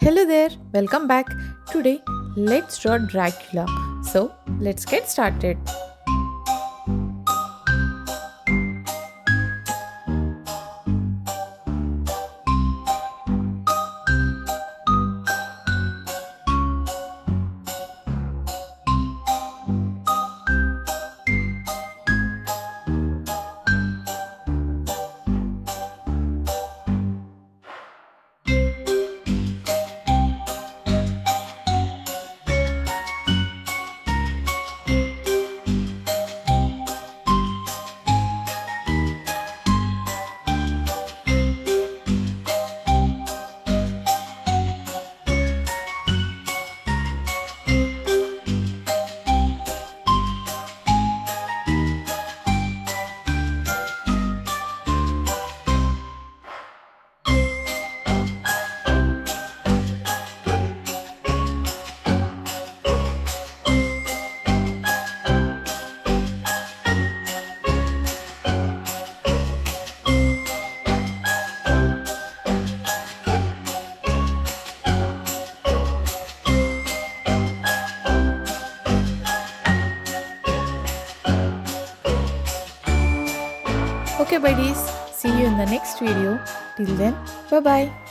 Hello there, welcome back. Today, let's draw Dracula. So, let's get started. Okay, buddies, see you in the next video. Till then, bye bye.